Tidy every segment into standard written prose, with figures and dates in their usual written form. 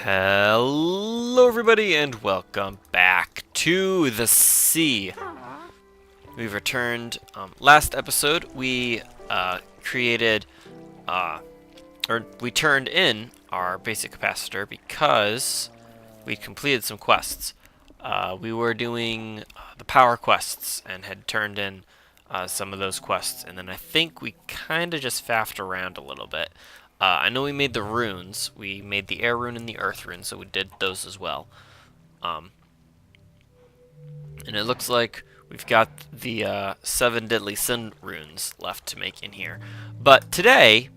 Hello everybody and welcome back to the sea. We've returned. Last episode we created or we turned in our basic capacitor because we completed some quests. We were doing the power quests and had turned in some of those quests, and then I think we kind of just faffed around a little bit. I know we made the runes. We made the air rune and the earth rune, so we did those as well. And it looks like we've got the 7 deadly sin runes left to make in here. But today,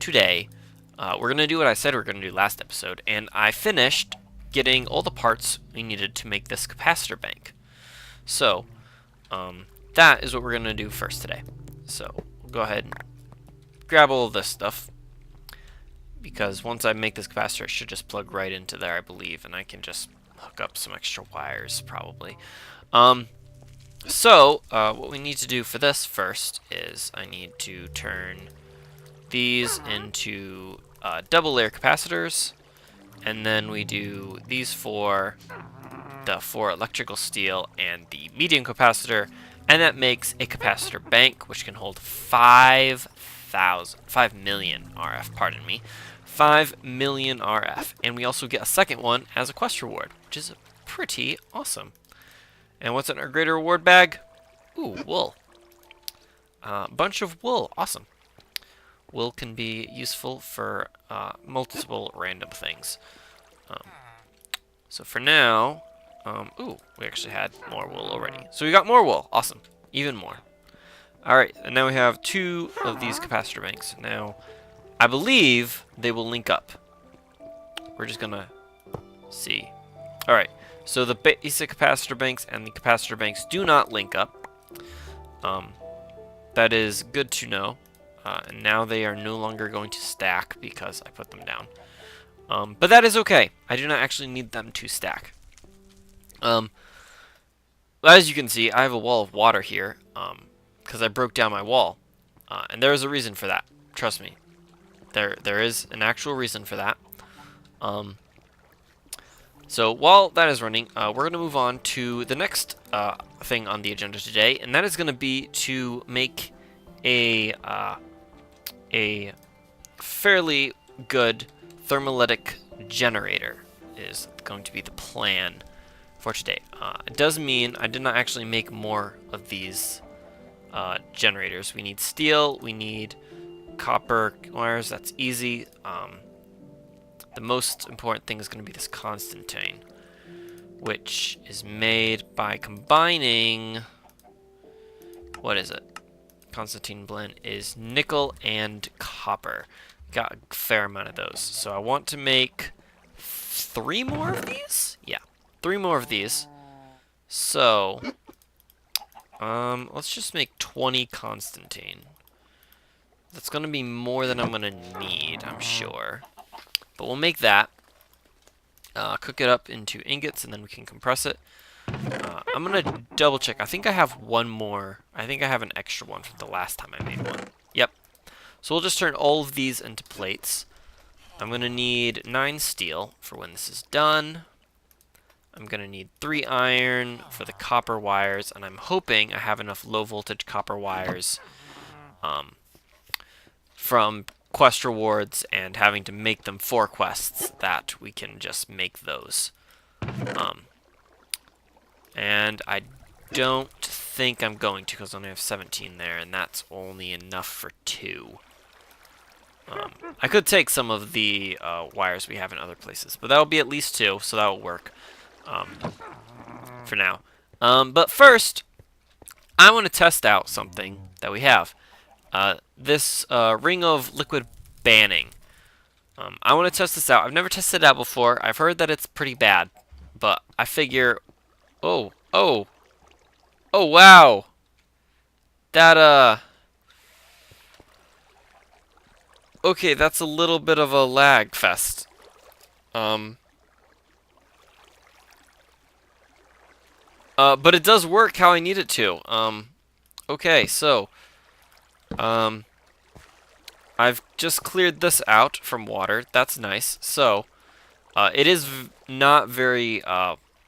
we're going to do what I said we were going to do last episode, and I finished getting all the parts we needed to make this capacitor bank. So, that is what we're going to do first today. So, we'll go ahead and grab all of this stuff, because once I make this capacitor, it should just plug right into there, I believe, and I can just hook up some extra wires, probably. What we need to do for this first is I need to turn these into double layer capacitors, and then we do these for the 4 electrical steel and the medium capacitor, and that makes a capacitor bank which can hold 5 million RF, pardon me. 5 million RF, and we also get a second one as a quest reward, which is pretty awesome. And what's in our greater reward bag? Ooh, wool. Bunch of wool, awesome. Wool can be useful for multiple random things. So for now, ooh, we actually had more wool already. So we got more wool, awesome, even more. Alright, and now we have 2 of these capacitor banks. Now, I believe they will link up. We're just gonna see. Alright, so the basic capacitor banks and the capacitor banks do not link up. That is good to know. And now they are no longer going to stack because I put them down. But that is okay. I do not actually need them to stack. As you can see, I have a wall of water here because I broke down my wall. And there is a reason for that. Trust me. There is an actual reason for that. So while that is running, we're going to move on to the next thing on the agenda today, and that is going to be to make a fairly good thermalelectic generator is going to be the plan for today. It does mean I did not actually make more of these generators. We need steel, we need copper wires, that's easy. The most important thing is going to be this Constantine, which is made by combining, what is it? Constantine blend is nickel and copper. Got a fair amount of those. So I want to make 3 more of these? Yeah, 3 more of these. So, let's just make 20 Constantine. That's going to be more than I'm going to need, I'm sure. But we'll make that. Cook it up into ingots, and then we can compress it. I'm going to double check. I think I have one more. I think I have an extra one from the last time I made one. Yep. So we'll just turn all of these into plates. I'm going to need 9 steel for when this is done. I'm going to need 3 iron for the copper wires, and I'm hoping I have enough low voltage copper wires from quest rewards and having to make them for quests that we can just make those. And I don't think I'm going to, because I only have 17 there, and that's only enough for 2. I could take some of the wires we have in other places, but that'll be at least 2, so that'll work for now. But first, I want to test out something that we have. This ring of liquid banning. I want to test this out. I've never tested it out before. I've heard that it's pretty bad, but I figure, oh wow, that okay, that's a little bit of a lag fest. But it does work how I need it to. Okay, so I've just cleared this out from water. That's nice. So It is not very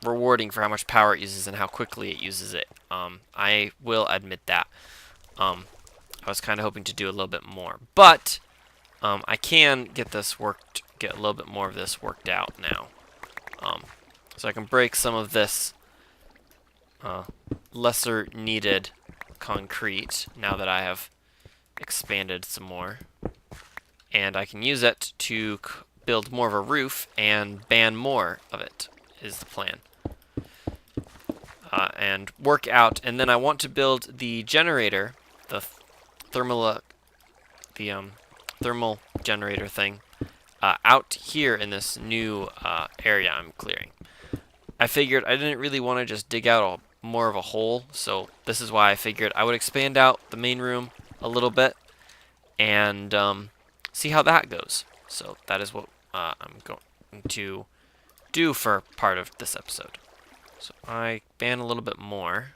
rewarding for how much power it uses and how quickly it uses it. I will admit that. I was kind of hoping to do a little bit more, but I can get a little bit more of this worked out now. So I can break some of this lesser needed concrete now that I have expanded some more. And I can use it to build more of a roof and ban more of it, is the plan. And work out, and then I want to build the generator, the thermal generator thing, out here in this new area I'm clearing. I figured I didn't really want to just dig out more of a hole, so this is why I figured I would expand out the main room a little bit and see how that goes. So that is what I'm going to do for part of this episode. So I ban a little bit more.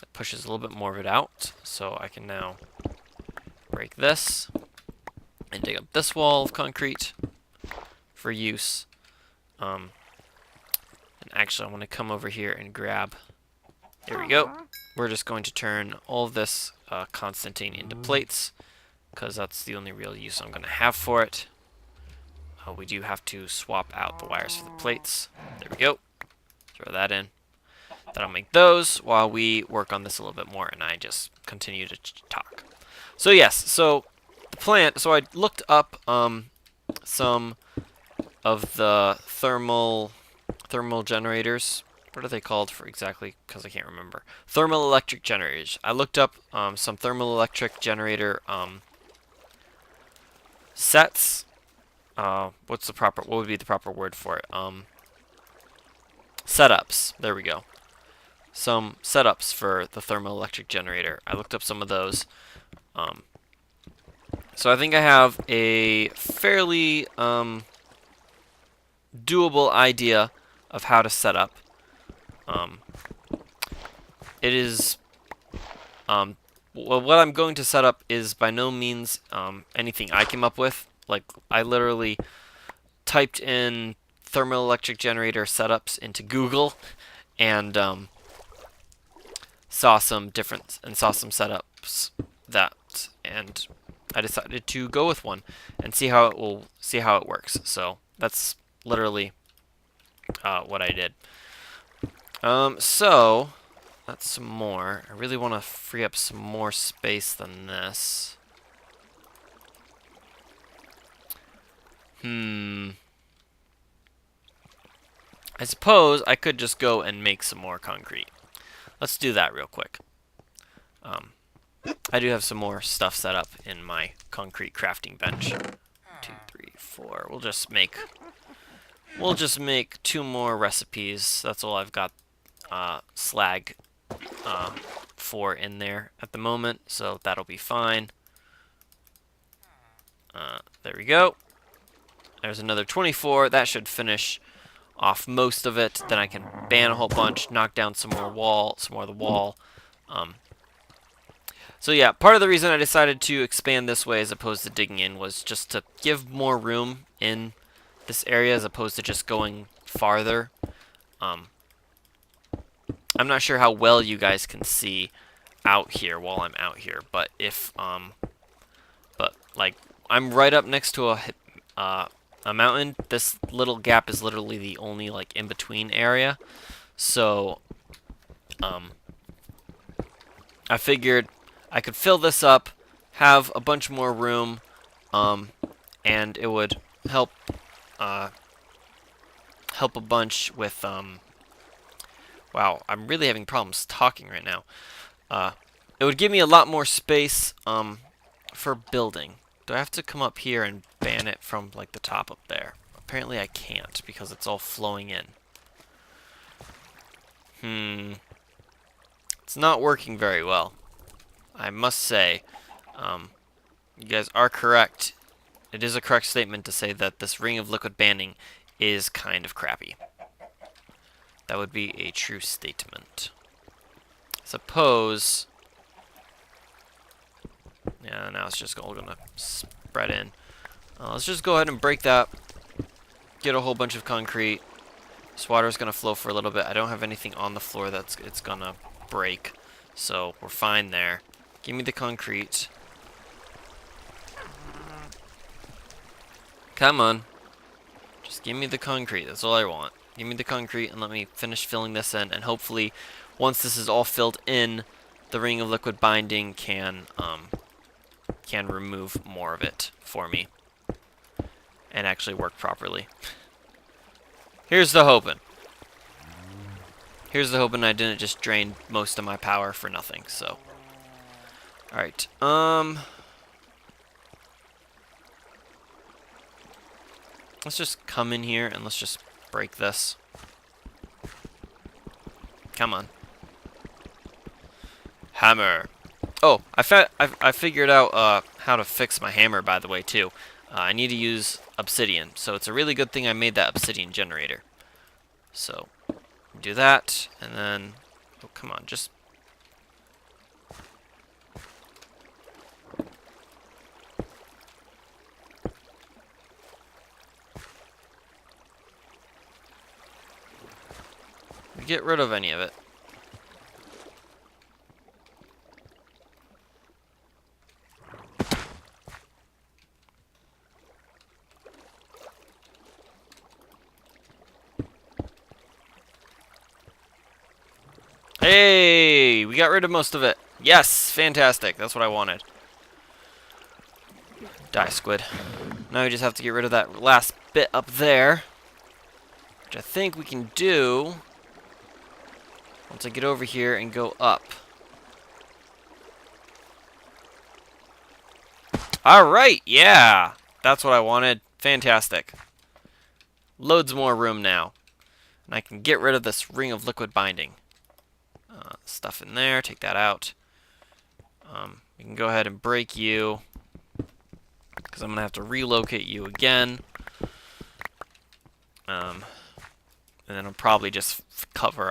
That pushes a little bit more of it out, so I can now break this and dig up this wall of concrete for use. And actually, I want to come over here and grab. There we go. We're just going to turn all of this Constantine into plates, because that's the only real use I'm going to have for it. We do have to swap out the wires for the plates. There we go. Throw that in. Then I'll make those while we work on this a little bit more, and I just continue to talk. So yes, so the plant. So I looked up some of the thermal generators. What are they called for exactly? Because I can't remember. Thermalelectric generators. I looked up some thermalelectric generator sets. What would be the proper word for it? Setups. There we go. Some setups for the thermoelectric generator. I looked up some of those. So I think I have a fairly doable idea of how to set up. It is well, what I'm going to set up is by no means anything I came up with. Like, I literally typed in thermoelectric generator setups into Google and saw some setups and I decided to go with one and see how it works. So that's literally what I did. So that's some more. I really want to free up some more space than this. I suppose I could just go and make some more concrete. Let's do that real quick. I do have some more stuff set up in my concrete crafting bench. 2, 3, 4. We'll just make 2 more recipes. That's all I've got slag for in there at the moment, so that'll be fine. There we go. There's another 24. That should finish off most of it. Then I can ban a whole bunch, knock down some more of the wall. So yeah, part of the reason I decided to expand this way as opposed to digging in was just to give more room in this area as opposed to just going farther. I'm not sure how well you guys can see out here while I'm out here, but like I'm right up next to a mountain. This little gap is literally the only like in between area. So I figured I could fill this up, have a bunch more room, and it would help a bunch with wow, I'm really having problems talking right now. It would give me a lot more space for building. Do I have to come up here and ban it from like the top up there? Apparently I can't because it's all flowing in. It's not working very well, I must say. You guys are correct. It is a correct statement to say that this ring of liquid banding is kind of crappy. That would be a true statement. Suppose. Yeah, now it's just all gonna spread in. Let's just go ahead and break that get a whole bunch of concrete. This water's gonna flow for a little bit. I don't have anything on the floor that's it's gonna break, so we're fine there. Give me the concrete. Come on. Just give me the concrete. That's all I want. Give me the concrete and let me finish filling this in. And hopefully, once this is all filled in, the ring of liquid binding can remove more of it for me and actually work properly. Here's the hoping. Here's the hoping I didn't just drain most of my power for nothing. So, all right. Let's just come in here and let's just break this. Come on. Hammer. Oh, I figured out how to fix my hammer, by the way, too. I need to use obsidian, so it's a really good thing I made that obsidian generator. So, do that, and then... Oh, come on, just... Get rid of any of it. Hey, we got rid of most of it. Yes, fantastic. That's what I wanted. Die, squid. Now we just have to get rid of that last bit up there, which I think we can do once I get over here and go up. Alright, yeah! That's what I wanted. Fantastic. Loads more room now. And I can get rid of this ring of liquid binding. Stuff in there, take that out. We can go ahead and break you, because I'm going to have to relocate you again. And then I'll probably just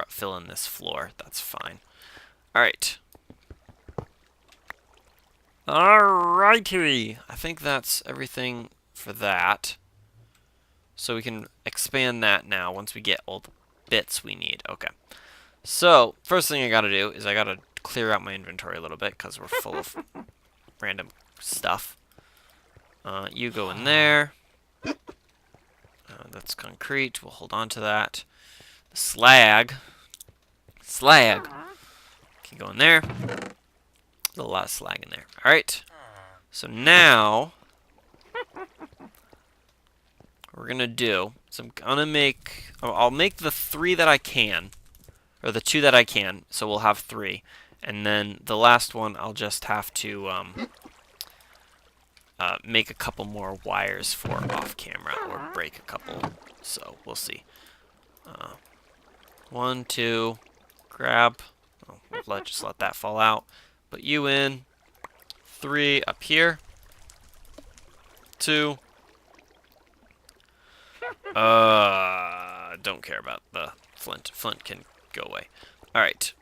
fill in this floor. That's fine. Alright. Alrighty. I think that's everything for that. So we can expand that now once we get all the bits we need. Okay. So, first thing I gotta do is I gotta clear out my inventory a little bit because we're full of random stuff. You go in there. That's concrete. We'll hold on to that. The slag. Slag. Can go in there. There's a lot of slag in there. Alright. So now, what we're gonna do is I'm gonna make... I'll make the 3 that I can. Or the 2 that I can, so we'll have 3. And then the last one, I'll just have to make a couple more wires for off camera, or break a couple. So we'll see. 1, 2, grab. Oh, we'll just let that fall out. Put you in. 3 up here. 2. Don't care about the flint. Flint can go away. Alright.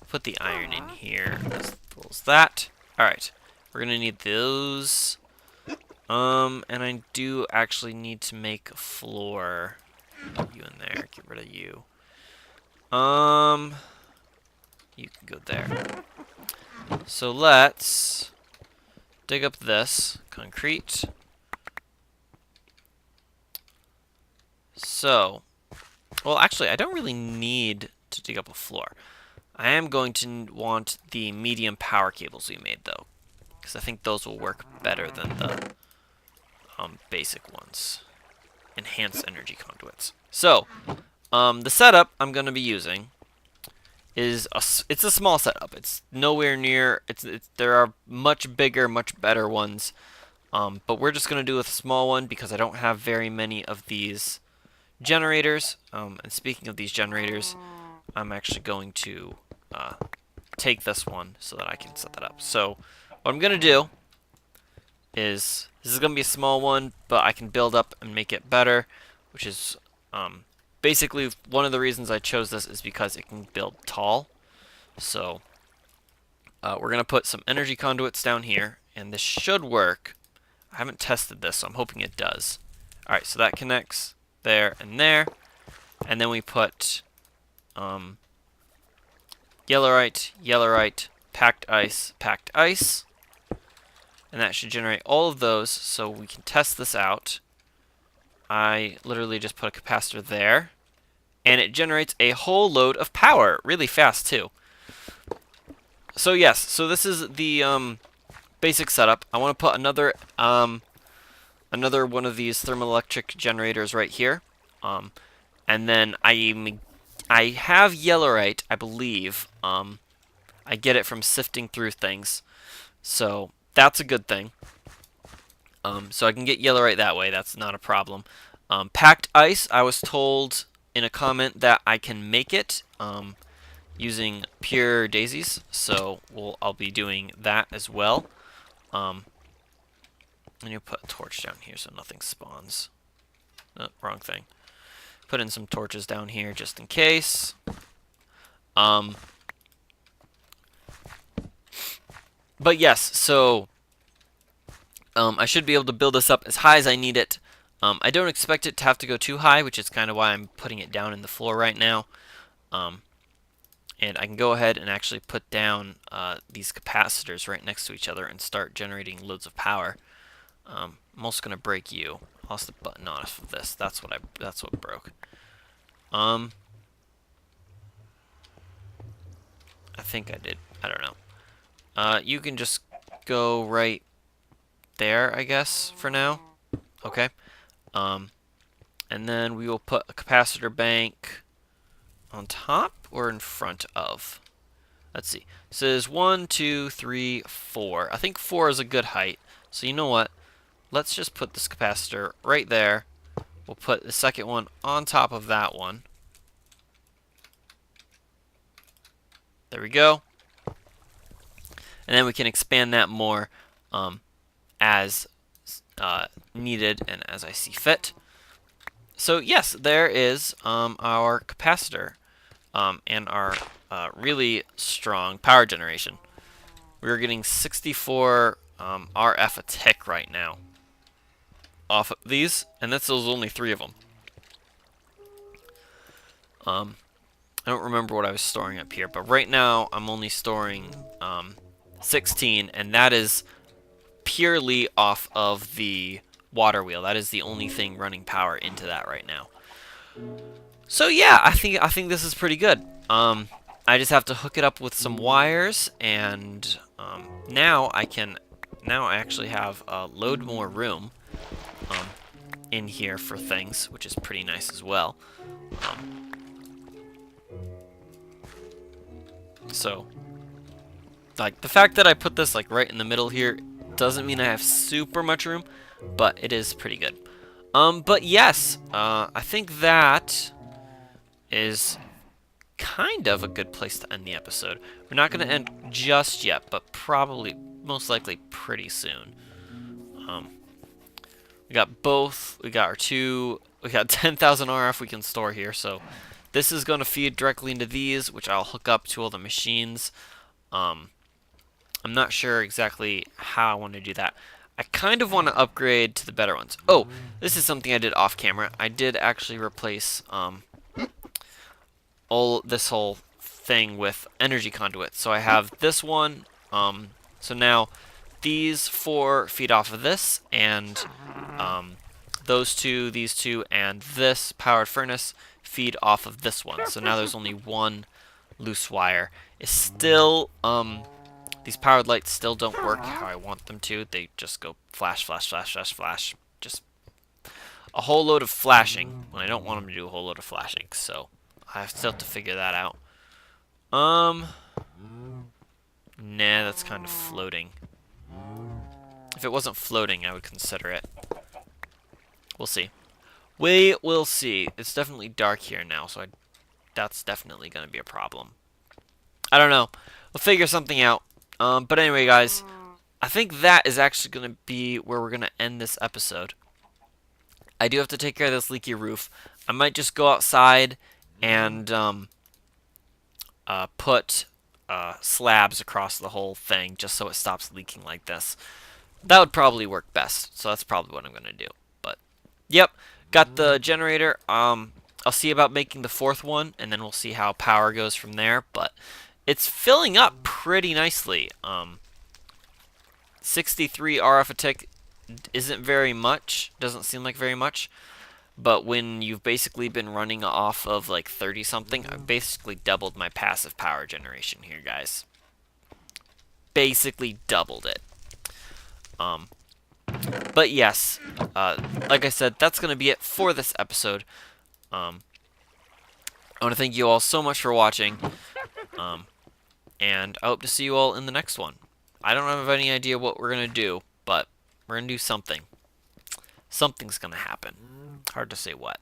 Put the iron in here as well as that. Alright. We're gonna need those. And I do actually need to make a floor. Put you in there. Get rid of you. You can go there. So let's dig up this concrete. So, well, actually, I don't really need to dig up a floor. I am going to want the medium power cables we made, though, because I think those will work better than the basic ones. Enhanced energy conduits. So, the setup I'm going to be using is it's a small setup. It's nowhere near. There are much bigger, much better ones, but we're just going to do a small one because I don't have very many of these generators. And speaking of these generators, I'm actually going to take this one so that I can set that up. So what I'm going to do is, this is going to be a small one, but I can build up and make it better, which is basically one of the reasons I chose this is because it can build tall. So we're going to put some energy conduits down here, and this should work. I haven't tested this, so I'm hoping it does. Alright, so that connects there and there. And then we put yellerite, packed ice. And that should generate all of those, so we can test this out. I literally just put a capacitor there, and it generates a whole load of power, really fast too. So yes, so this is the basic setup. I want to put another one of these thermoelectric generators right here, and then I have yellerite, I believe. I get it from sifting through things, so that's a good thing. So I can get yellerite that way. That's not a problem. Packed ice, I was told in a comment that I can make it using pure daisies, so I'll be doing that as well. And you put a torch down here so nothing spawns. Oh, wrong thing. Put in some torches down here just in case. But yes, so I should be able to build this up as high as I need it. I don't expect it to have to go too high, which is kind of why I'm putting it down in the floor right now. And I can go ahead and actually put down these capacitors right next to each other and start generating loads of power. I'm also gonna break you. I lost the button off of this. That's what broke. I think I did. I don't know. You can just go right there, I guess, for now. Okay. And then we will put a capacitor bank on top or in front of. Let's see. It says 1, 2, 3, 4. I think 4 is a good height. So you know what? Let's just put this capacitor right there. We'll put the second one on top of that one. There we go. And then we can expand that more as needed and as I see fit. So yes, there is our capacitor and our really strong power generation. We're getting 64 RF a tick right now off of these, and that's only 3 of them. I don't remember what I was storing up here, but right now I'm only storing 16, and that is purely off of the water wheel. That is the only thing running power into that right now. So yeah, I think this is pretty good. I just have to hook it up with some wires, and now I actually have a load more room in here for things, which is pretty nice as well. So, like, the fact that I put this like right in the middle here doesn't mean I have super much room, but it is pretty good. But yes, I think that is kind of a good place to end the episode. We're not going to end just yet, but probably, most likely, pretty soon. We got both. We got our two. We got 10,000 RF we can store here, so this is going to feed directly into these, which I'll hook up to all the machines. I'm not sure exactly how I want to do that. I kind of want to upgrade to the better ones. Oh, this is something I did off camera. I did actually replace this whole thing with energy conduits. So I have this one. So now these 4 feed off of this, and those 2, these 2, and this powered furnace feed off of this one. So now there's only 1 loose wire. It's still these powered lights still don't work how I want them to. They just go flash, flash, flash, flash, flash. Just a whole load of flashing when I don't want them to do a whole load of flashing. So I still have to figure that out. Nah, that's kind of floating. If it wasn't floating, I would consider it. We'll see. We will see. It's definitely dark here now, so that's definitely going to be a problem. I don't know. We'll figure something out. But anyway, guys, I think that is actually going to be where we're going to end this episode. I do have to take care of this leaky roof. I might just go outside and put slabs across the whole thing just so it stops leaking like this. That would probably work best, so that's probably what I'm going to do. But Yep, got the generator. I'll see about making the fourth one, and then we'll see how power goes from there. But it's filling up pretty nicely. 63 RF a tick isn't very much. Doesn't seem like very much. But when you've basically been running off of like 30 something, I've basically doubled my passive power generation here, guys. Basically doubled it. But yes, like I said, that's going to be it for this episode. I want to thank you all so much for watching, and I hope to see you all in the next one. I don't have any idea what we're going to do, but we're going to do something. Something's going to happen. Hard to say what.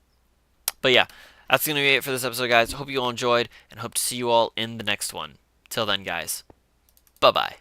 But yeah, that's going to be it for this episode, guys. Hope you all enjoyed, and hope to see you all in the next one. Till then, guys, bye-bye.